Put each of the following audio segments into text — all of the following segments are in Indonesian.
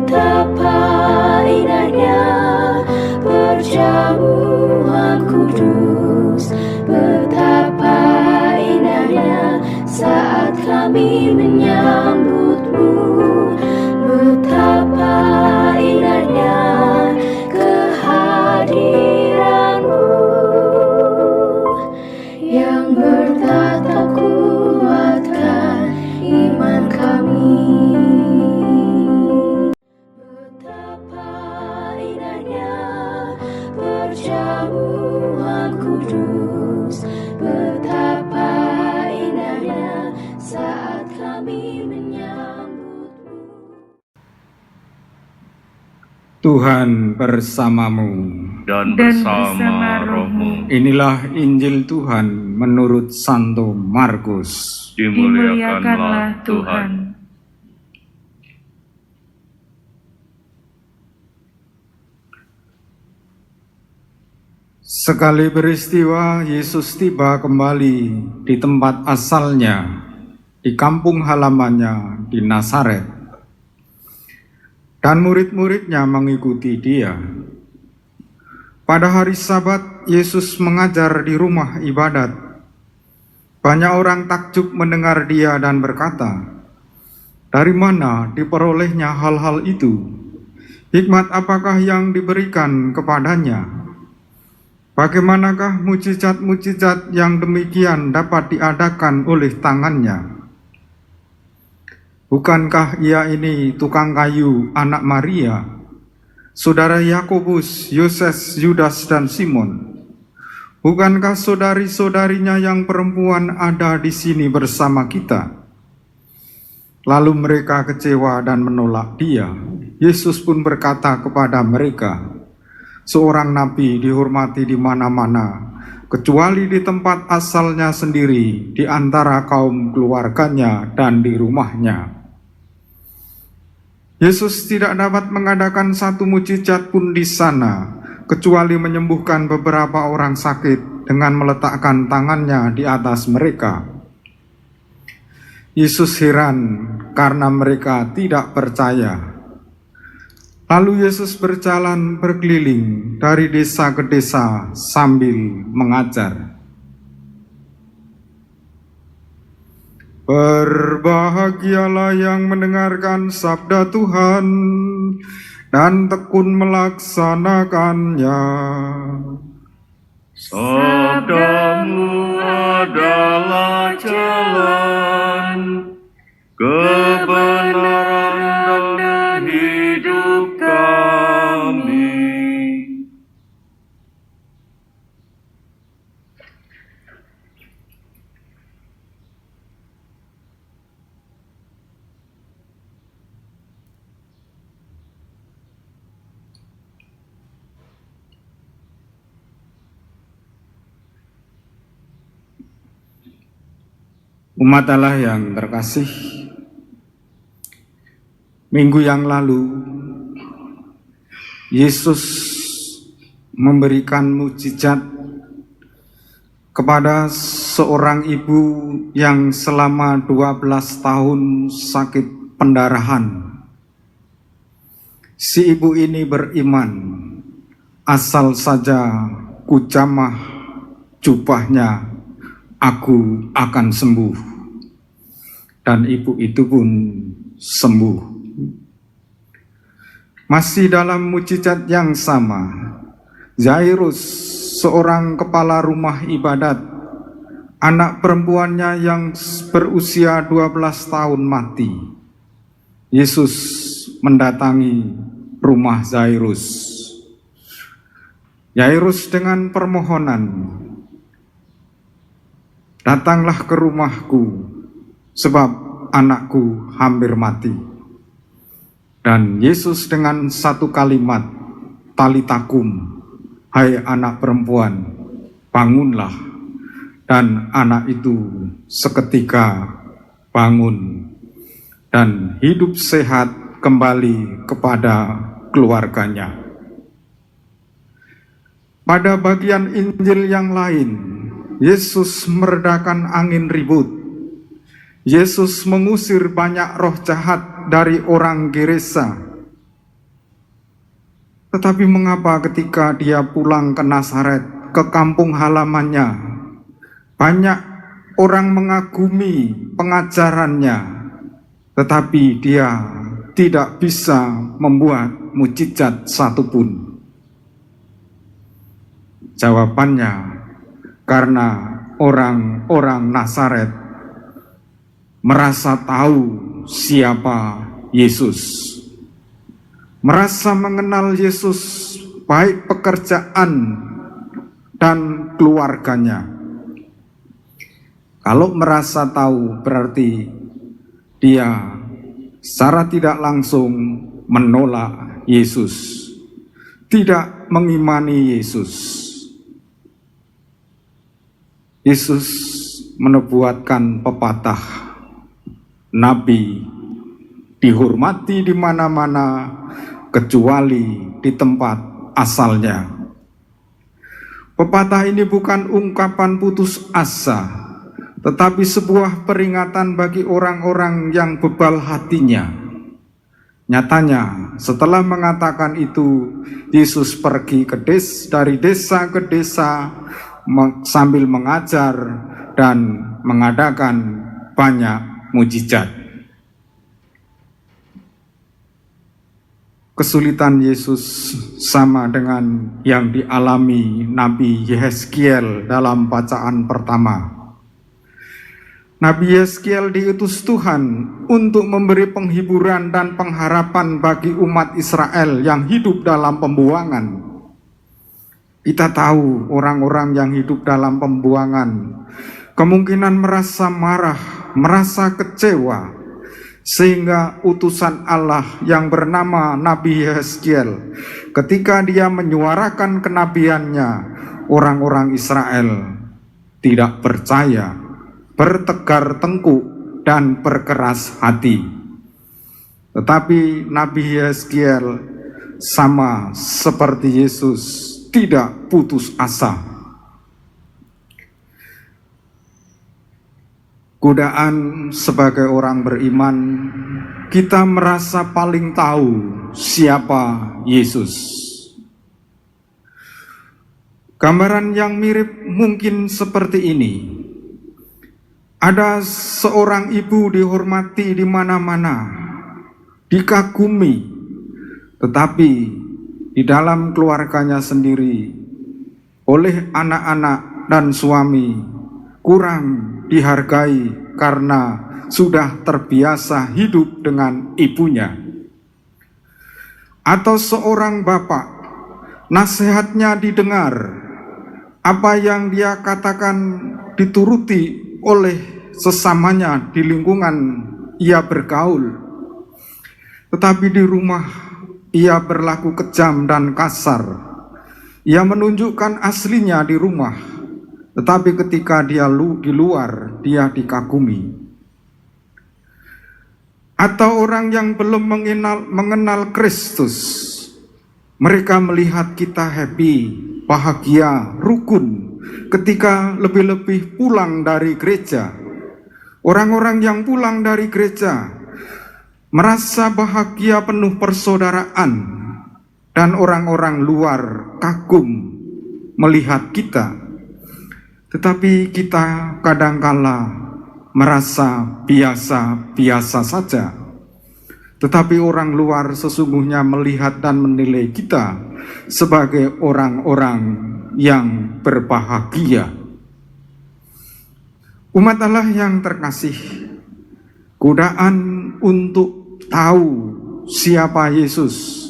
Betapa indahnya perjamuan kudus, betapa indahnya saat kami menyambutmu, betapa indahnya kehadiranmu yang bertatap kuatkan iman kami. Perjamuan kudus, betapa indahnya saat kami menyambutmu. Tuhan bersamamu dan bersama rohmu. Inilah Injil Tuhan menurut Santo Markus. Dimuliakanlah Tuhan. Sekali peristiwa, Yesus tiba kembali di tempat asalnya, di kampung halamannya di Nazaret. Dan murid-muridnya mengikuti dia. Pada hari Sabat, Yesus mengajar di rumah ibadat. Banyak orang takjub mendengar dia dan berkata, "Dari mana diperolehnya hal-hal itu? Hikmat apakah yang diberikan kepadanya? Bagaimanakah mujizat-mujizat yang demikian dapat diadakan oleh tangannya? Bukankah ia ini tukang kayu, anak Maria, saudara Yakobus, Yoses, Yudas, dan Simon? Bukankah saudari-saudarinya yang perempuan ada di sini bersama kita?" Lalu mereka kecewa dan menolak dia. Yesus pun berkata kepada mereka, "Seorang nabi dihormati di mana-mana, kecuali di tempat asalnya sendiri, di antara kaum keluarganya dan di rumahnya." Yesus tidak dapat mengadakan satu mujizat pun di sana, kecuali menyembuhkan beberapa orang sakit dengan meletakkan tangannya di atas mereka. Yesus heran karena mereka tidak percaya. Lalu Yesus berjalan berkeliling dari desa ke desa sambil mengajar. Berbahagialah yang mendengarkan sabda Tuhan dan tekun melaksanakannya. Sabdamu adalah jalan, kebenaran dan hidup kami. Umat Allah yang terkasih, minggu yang lalu Yesus memberikan mujizat kepada seorang ibu yang selama 12 tahun sakit pendarahan. Si ibu ini beriman, asal saja kujamah jubahnya, aku akan sembuh. Dan ibu itu pun sembuh. Masih dalam mujizat yang sama, Jairus, seorang kepala rumah ibadat, anak perempuannya yang berusia 12 tahun mati. Yesus mendatangi rumah Jairus. Jairus dengan permohonan, "Datanglah ke rumahku, sebab anakku hampir mati." Dan Yesus dengan satu kalimat, "Talitakum," hai anak perempuan, bangunlah. Dan anak itu seketika bangun dan hidup sehat kembali kepada keluarganya. Pada bagian Injil yang lain, Yesus meredakan angin ribut. Yesus mengusir banyak roh jahat dari orang Gerasa. Tetapi mengapa ketika dia pulang ke Nazaret, ke kampung halamannya, banyak orang mengagumi pengajarannya, tetapi dia tidak bisa membuat mukjizat satupun? Jawabannya, karena orang-orang Nazaret merasa tahu siapa Yesus, merasa mengenal Yesus, baik pekerjaan dan keluarganya. Kalau merasa tahu, berarti dia secara tidak langsung menolak Yesus, tidak mengimani Yesus. Yesus menubuatkan pepatah, nabi dihormati di mana-mana kecuali di tempat asalnya. Pepatah ini bukan ungkapan putus asa, tetapi sebuah peringatan bagi orang-orang yang bebal hatinya. Nyatanya, setelah mengatakan itu, Yesus pergi dari desa ke desa sambil mengajar dan mengadakan banyak mujizat. Kesulitan Yesus sama dengan yang dialami Nabi Yehezkiel dalam bacaan pertama. Nabi Yehezkiel diutus Tuhan untuk memberi penghiburan dan pengharapan bagi umat Israel yang hidup dalam pembuangan. Kita tahu orang-orang yang hidup dalam pembuangan kemungkinan merasa marah, merasa kecewa, sehingga utusan Allah yang bernama Nabi Yehezkiel, ketika dia menyuarakan kenabiannya, orang-orang Israel tidak percaya, bertegar tengkuk dan berkeras hati. Tetapi Nabi Yehezkiel sama seperti Yesus, tidak putus asa. Godaan sebagai orang beriman, kita merasa paling tahu siapa Yesus. Gambaran yang mirip mungkin seperti ini. Ada seorang ibu dihormati di mana-mana, dikagumi, tetapi di dalam keluarganya sendiri, oleh anak-anak dan suami, kurang dihargai karena sudah terbiasa hidup dengan ibunya. Atau seorang bapak, nasihatnya didengar, apa yang dia katakan dituruti oleh sesamanya di lingkungan ia bergaul, tetapi di rumah ia berlaku kejam dan kasar. Ia menunjukkan aslinya di rumah, tetapi ketika dia di luar, dia dikagumi. Atau orang yang belum mengenal Kristus, mereka melihat kita happy, bahagia, rukun, ketika lebih-lebih pulang dari gereja. Orang-orang yang pulang dari gereja merasa bahagia, penuh persaudaraan, dan orang-orang luar kagum melihat kita. Tetapi kita kadangkala merasa biasa-biasa saja. Tetapi orang luar sesungguhnya melihat dan menilai kita sebagai orang-orang yang berbahagia. Umat Allah yang terkasih, godaan untuk tahu siapa Yesus,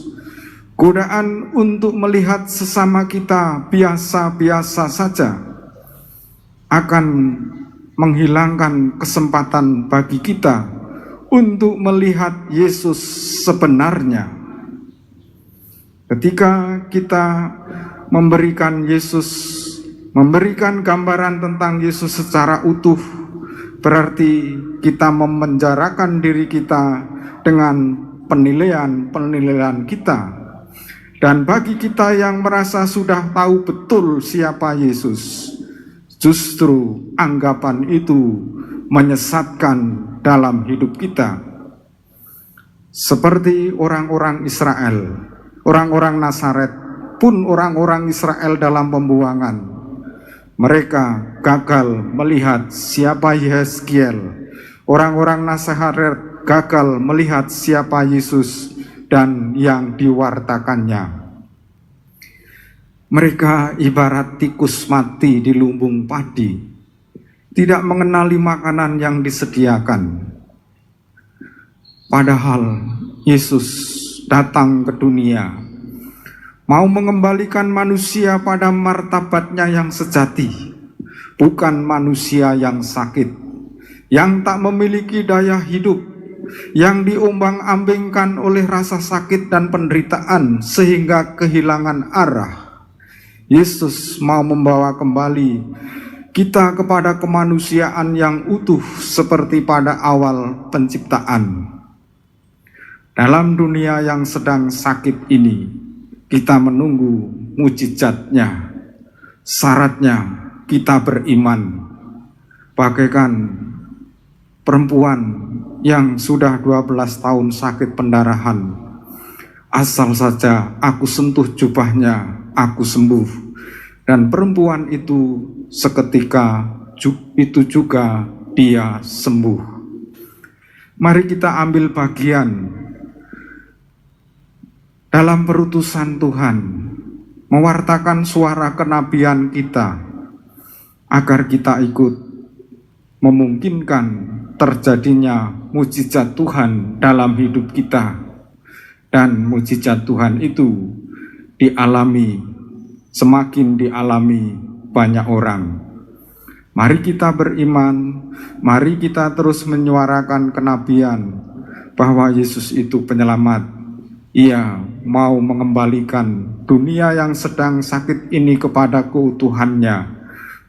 godaan untuk melihat sesama kita biasa-biasa saja, akan menghilangkan kesempatan bagi kita untuk melihat Yesus sebenarnya. Ketika kita memberikan gambaran tentang Yesus secara utuh, berarti kita memenjarakan diri kita dengan penilaian kita. Dan bagi kita yang merasa sudah tahu betul siapa Yesus, justru anggapan itu menyesatkan dalam hidup kita. Seperti orang-orang Israel, orang-orang Nazaret, pun orang-orang Israel dalam pembuangan. Mereka gagal melihat siapa Yeskiel. Orang-orang Nazaret gagal melihat siapa Yesus dan yang diwartakannya. Mereka ibarat tikus mati di lumbung padi, tidak mengenali makanan yang disediakan. Padahal Yesus datang ke dunia, mau mengembalikan manusia pada martabatnya yang sejati, bukan manusia yang sakit, yang tak memiliki daya hidup, yang diombang-ambingkan oleh rasa sakit dan penderitaan sehingga kehilangan arah. Yesus mau membawa kembali kita kepada kemanusiaan yang utuh seperti pada awal penciptaan. Dalam dunia yang sedang sakit ini, kita menunggu mujizatnya. Syaratnya kita beriman. Bagaikan perempuan yang sudah 12 tahun sakit pendarahan. Asal saja aku sentuh jubahnya, aku sembuh. Dan perempuan itu seketika itu juga dia sembuh. Mari kita ambil bagian dalam perutusan Tuhan, mewartakan suara kenabian kita, agar kita ikut memungkinkan terjadinya mujizat Tuhan dalam hidup kita. Dan mujizat Tuhan itu semakin dialami banyak orang. Mari kita beriman, mari kita terus menyuarakan kenabian bahwa Yesus itu penyelamat. Ia mau mengembalikan dunia yang sedang sakit ini kepada keutuhannya,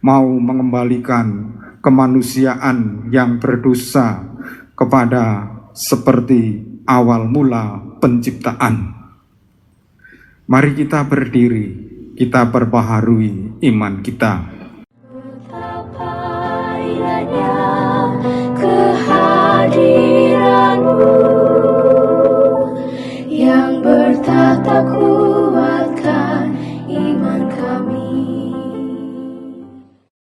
mau mengembalikan kemanusiaan yang berdosa kepada seperti awal mula penciptaan. Mari kita berdiri, kita perbaharui iman kita. Betapa indahnya kehadiran-Mu.